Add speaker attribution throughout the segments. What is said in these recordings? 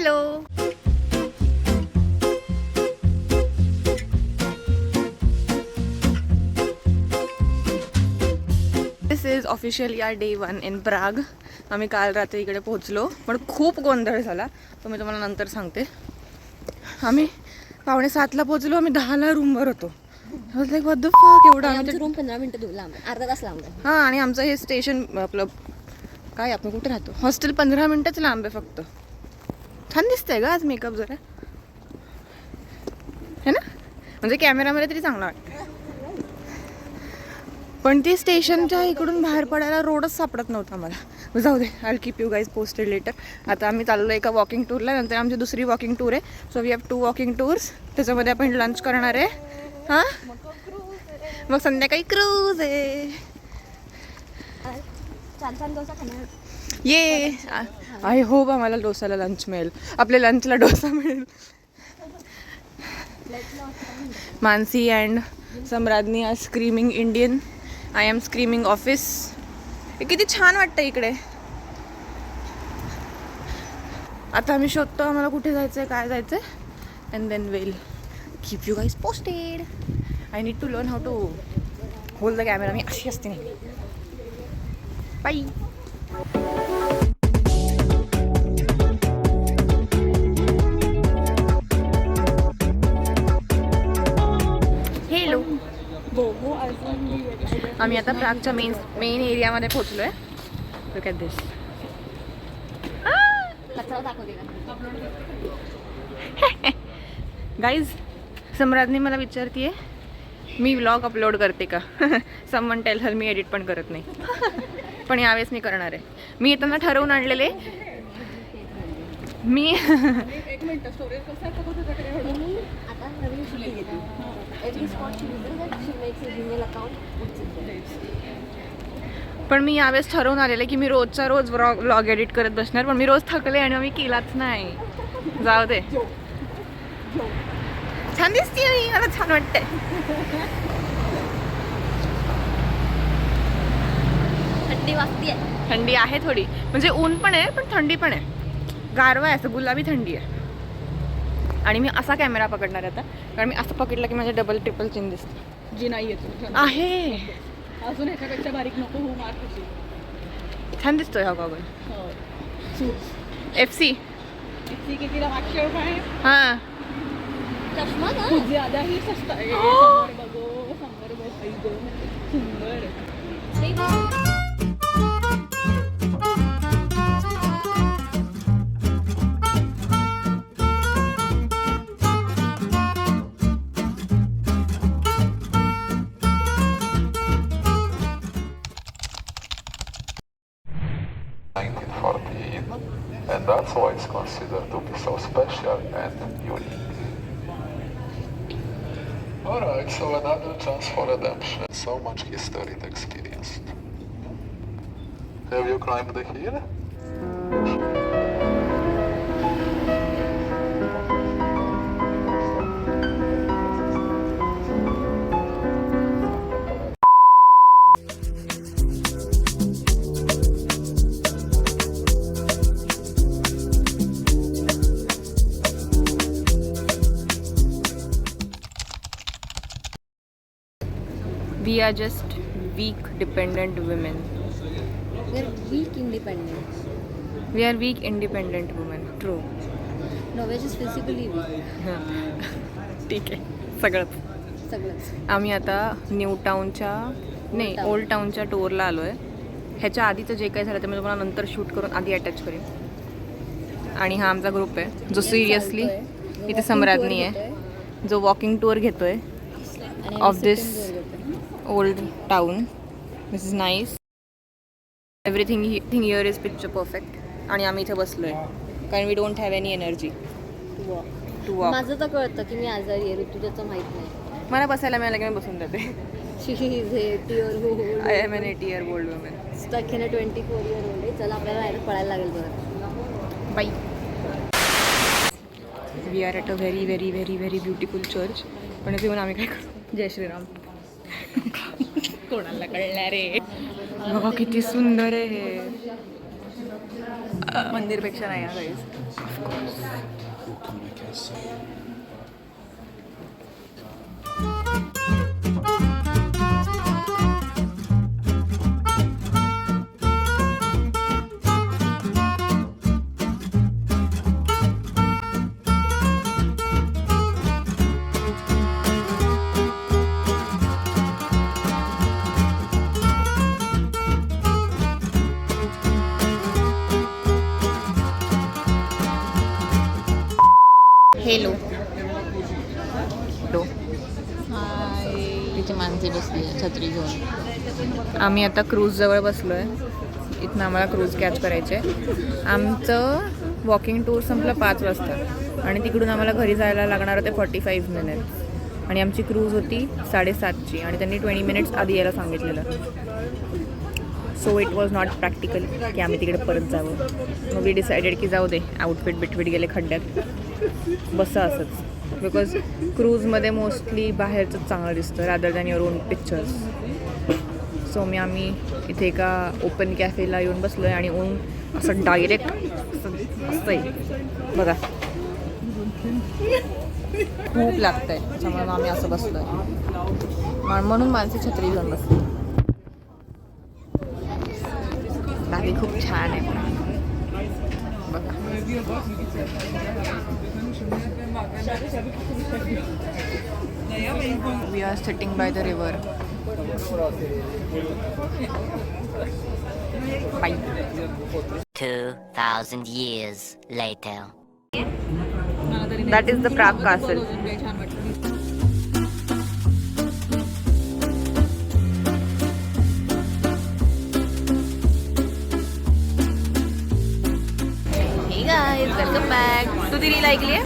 Speaker 1: Hello. This is officially our day 1 in Prague. आम्ही काल रात्री इकडे पोहोचलो पण खूप गोंधळ झाला, तो मी तुम्हाला नंतर सांगते. आम्ही 6:45ला पोहोचलो, आम्ही 10ला रूमवर होतो. लाईक व्हॉट द फक. एवढं आमचं
Speaker 2: रूम 15 मिनिटं लांब, अर्धा तास लांब आहे.
Speaker 1: हां, आणि आमचं हे स्टेशन आपलं काय, आपण कुठे राहतो, हॉस्टेल 15 मिनिटच लांब आहे फक्त. छान दिसतंय का आज मेकअप जरा, है ना? म्हणजे कॅमेरामध्ये तरी चांगला वाटतं, पण ती स्टेशनच्या इकडून बाहेर पडायला रोडच सापडत नव्हता मला. जाऊ दे, I will keep you guys posted later. आता आम्ही चाललो एका वॉकिंग टूरला, नंतर आमची दुसरी वॉकिंग टूर आहे. So we have 2 walking tours. त्याच्यामध्ये आपण लंच करणार आहे. हां, मग संध्याकाळी क्रूज आहे.
Speaker 2: छान डोसा खाणार.
Speaker 1: ये, आय होप आम्हाला डोसाला लंच मिळेल, आपल्या लंचला डोसा मिळेल. Mansi and Samradnyi are screaming Indian, I am screaming office. किती छान वाटतं इकडे. आता आम्ही शोधतो आम्हाला कुठे जायचं आहे, काय जायचं आहे, and then will keep you guys posted. I need to learn how to hold the camera. मी अशी असते नाही. बाय. हेलो. आम्ही आता प्रागच्या मेन एरियामध्ये पोहोचलो आहे. Look at this. Guys, Samradnyi मला विचारतीये मी व्लॉग अपलोड करते का. समवन टेल हर मी एडिट पण करत नाही. पण यावेळेस मी करणार आहे. मी येताना ठरवून आणलेले. मी
Speaker 2: एक मिनिट, स्टोरेज कसं आहे आता नवीन शूटिंग येते. Every spot she makes a Gmail account.
Speaker 1: पण मी यावेळेस ठरवून आलेले की मी रोजचा रोज व्लॉग एडिट करत बसणार, पण मी रोज थकले आणि मी केलाच नाही. जाऊ दे. छान दिसते मी, मला छान वाटतंय.
Speaker 2: थंडी वाजते.
Speaker 1: थंडी आहे थोडी, म्हणजे ऊन पण आहे पण थंडी पण आहे. गारवा आहे, असं गुलाबी थंडी आहे. आणि मी असा कॅमेरा पकडणार आहे आता, कारण मी असं पकडलं की माझ्या डबल ट्रिपल चिन दिसतं.
Speaker 2: जी नाही येतो
Speaker 1: आहे
Speaker 2: अजून ह्याच्यापेक्षा बारीक नको हो. मार्क
Speaker 1: छान दिसतोय हा गॉगल. FC
Speaker 2: कितीला 500 रुपये.
Speaker 1: हां,
Speaker 2: चष्मा ना ज्यादाही सस्ता आहे. समोर बघ, सुंदर.
Speaker 3: And that's why it's considered to be so special and unique. Alright, so another chance for redemption. So much history experienced. Have you climbed the hill?
Speaker 1: we are just weak dependent women.
Speaker 2: We are weak independent.
Speaker 1: We are weak independent women. True.
Speaker 2: No, we are just physically weak.
Speaker 1: ठीक आहे, सगळंच. आम्ही आता new टाउनच्या नाही old टाउनच्या टूरला आलो आहे. ह्याच्या आधीचं जे काही झालं ते मी तुम्हाला नंतर शूट करून आधी अटॅच करेन. आणि हा आमचा ग्रुप आहे जो सिरियसली इथे सम्राज्ञी आहे, जो वॉकिंग टूर घेतोय of this old town. This is nice. Everything here is picture perfect. आणि आम्ही इथे बसलो आहे कारण we don't have any energy to walk.
Speaker 2: माझं तर कळतं की मी आजारी आहे, ऋतुजाचं माहीत नाही.
Speaker 1: मला बसायला मिळालं की मी बसून जाते.
Speaker 2: She is 80 years old.
Speaker 1: I am an 80 year old woman.
Speaker 2: Stuck in a 24 year old आहे. चला आपल्याला डायरेक्ट पळायला लागेल बरं.
Speaker 1: Bye. We are at a very very very very beautiful church. पण येऊन आम्ही काय करू. जय श्रीराम. कोणाला कळणार रे. बघा किती सुंदर आहे हे. मंदिरपेक्षा नाही. हेलो
Speaker 2: तिथे माणसे बसली छत्री घेऊन.
Speaker 1: आम्ही आता क्रूजजवळ बसलो आहे. इथनं आम्हाला क्रूज कॅच करायचे आहे. आमचं वॉकिंग टूर संपलं 5 वाजता आणि तिकडून आम्हाला घरी जायला लागणार होते 45 मिनिट्स आणि आमची क्रूज होती 7:30ची आणि त्यांनी 20 मिनिट्स आधी यायला सांगितलेलं. So it was not practical की आम्ही तिकडे परत जावं. मग वी डिसायडेड की जाऊ दे, आउटफिट बिटफिट गेले खड्ड्यात, बसा असंच. बिकॉज क्रूजमध्ये मोस्टली बाहेरचंच चांगलं दिसतं rather than your on pictures. So आम्ही इथे एका ओपन कॅफेला येऊन बसलो आहे आणि ऊन असं डायरेक्ट असं आहे बघा, खूप लागतं आहे. त्याच्यामुळे मग आम्ही असं बसलो आहे, म्हणून माणसे छत्री घेऊन बसली. बाकी खूप छान आहे बघा. We are sitting by the river. Bye.
Speaker 4: 2,000 years later.
Speaker 1: That is the Prague Castle. Hey guys, welcome back. तू दिल्ली ऐकली आहे?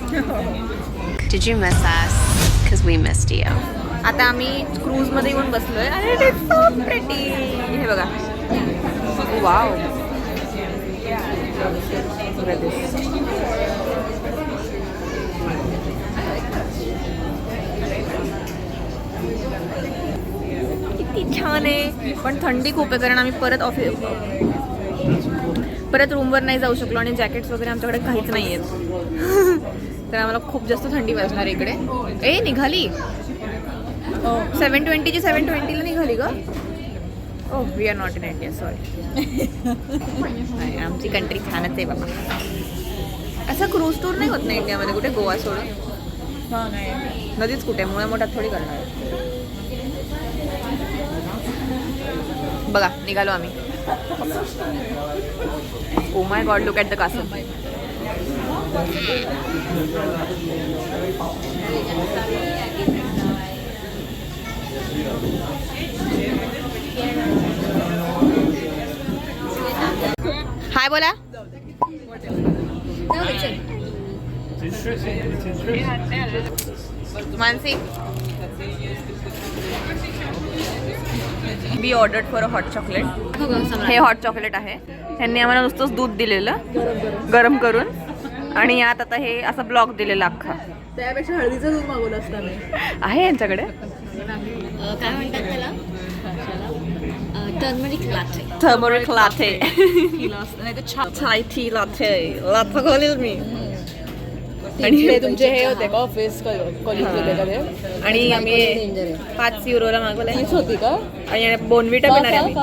Speaker 2: Did you miss us? Because we missed you.
Speaker 1: आता आम्ही क्रूजमध्ये येऊन बसलोय आणि इट इज सो प्रिटी. हे बघा, वाव. किती छान आहे, पण थंडी खूप आहे कारण आम्ही परत रूमवर नाही जाऊ शकलो आणि जॅकेट्स वगैरे आमच्याकडे काहीच नाही आहेत. तर आम्हाला खूप जास्त थंडी वाजणार इकडे. ए निघाली 7:20ची 7:20ला निघाली ग. Oh we are not in India, sorry. नाही, आमची कंट्री छानच आहे बाबा. असं क्रूज टूर नाही होत ना इंडियामध्ये कुठे, गोवा सोडून. नदीच कुठे, मुळे मोठ्यात थोडी करणार आहे. बघा निघालो आम्ही. Oh my God, look at the castle. Hi बोला. Mansi, we ordered for a hot chocolate. हे हॉट चॉकलेट आहे. त्यांनी आम्हाला नुसतंच दूध दिलेलं गरम करून आणि यात आता हे असं ब्लॉक दिलेला अख्खा.
Speaker 2: त्यापेक्षा हळदीचं दूध मागवलं असतं
Speaker 1: आहे यांच्याकडे.
Speaker 2: काय म्हणतात त्याला? Turmeric latte.
Speaker 1: Turmeric latte. Chai tea latte. लाटा खोलील मी. आणि
Speaker 2: तुमचे हे होते का ऑफिस कॉलेज होते का ते?
Speaker 1: आणि आम्ही 5 युरोला मागवलं
Speaker 2: होती का?
Speaker 1: आणि बोनविटा पिणार आहे आम्ही.